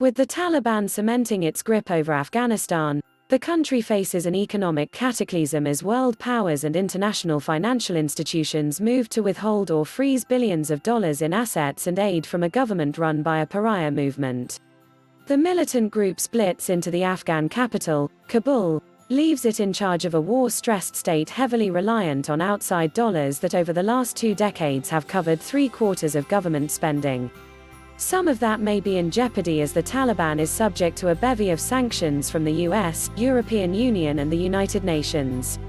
With the Taliban cementing its grip over Afghanistan, the country faces an economic cataclysm as world powers and international financial institutions move to withhold or freeze billions of dollars in assets and aid from a government run by a pariah movement. The militant group's blitz into the Afghan capital, Kabul, leaves it in charge of a war-stressed state heavily reliant on outside dollars that over the last 2 decades have covered 3/4 of government spending. Some of that may be in jeopardy as the Taliban is subject to a bevy of sanctions from the US, European Union and the United Nations.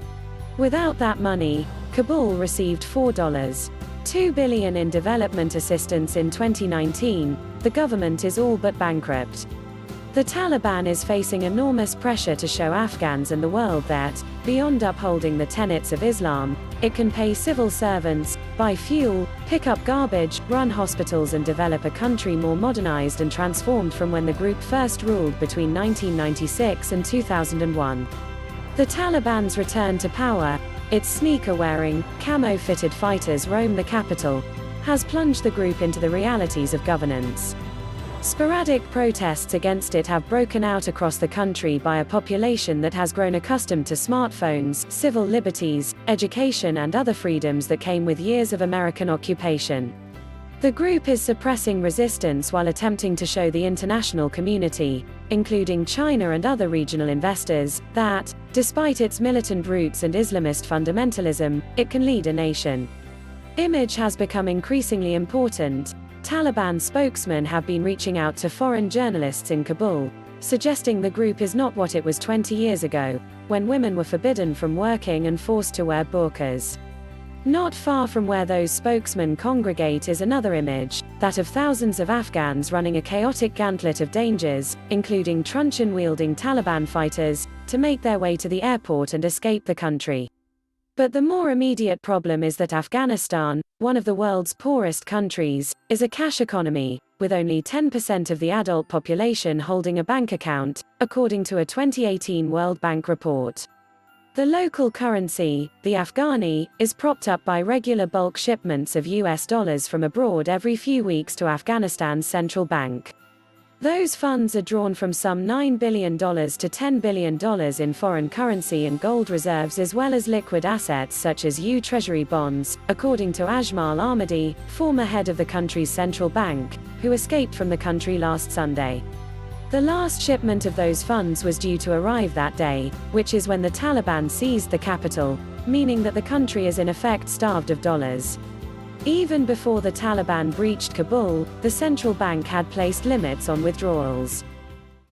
Without that money, Kabul received $4.2 billion in development assistance in 2019, the government is all but bankrupt. The Taliban is facing enormous pressure to show Afghans and the world that, beyond upholding the tenets of Islam, it can pay civil servants, buy fuel, pick up garbage, run hospitals and develop a country more modernized and transformed from when the group first ruled between 1996 and 2001. The Taliban's return to power, its sneaker-wearing, camo-fitted fighters roam the capital, has plunged the group into the realities of governance. Sporadic protests against it have broken out across the country by a population that has grown accustomed to smartphones, civil liberties, education and other freedoms that came with years of American occupation. The group is suppressing resistance while attempting to show the international community, including China and other regional investors, that, despite its militant roots and Islamist fundamentalism, it can lead a nation. Image has become increasingly important. Taliban spokesmen have been reaching out to foreign journalists in Kabul, suggesting the group is not what it was 20 years ago, when women were forbidden from working and forced to wear burqas. Not far from where those spokesmen congregate is another image, that of thousands of Afghans running a chaotic gantlet of dangers, including truncheon-wielding Taliban fighters, to make their way to the airport and escape the country. But the more immediate problem is that Afghanistan, one of the world's poorest countries, is a cash economy, with only 10% of the adult population holding a bank account, according to a 2018 World Bank report. The local currency, the afghani, is propped up by regular bulk shipments of US dollars from abroad every few weeks to Afghanistan's central bank. Those funds are drawn from some $9 billion to $10 billion in foreign currency and gold reserves as well as liquid assets such as U Treasury bonds, according to Ajmal Ahmady, former head of the country's central bank, who escaped from the country last Sunday. The last shipment of those funds was due to arrive that day, which is when the Taliban seized the capital, meaning that the country is in effect starved of dollars. Even before the Taliban breached Kabul, the central bank had placed limits on withdrawals.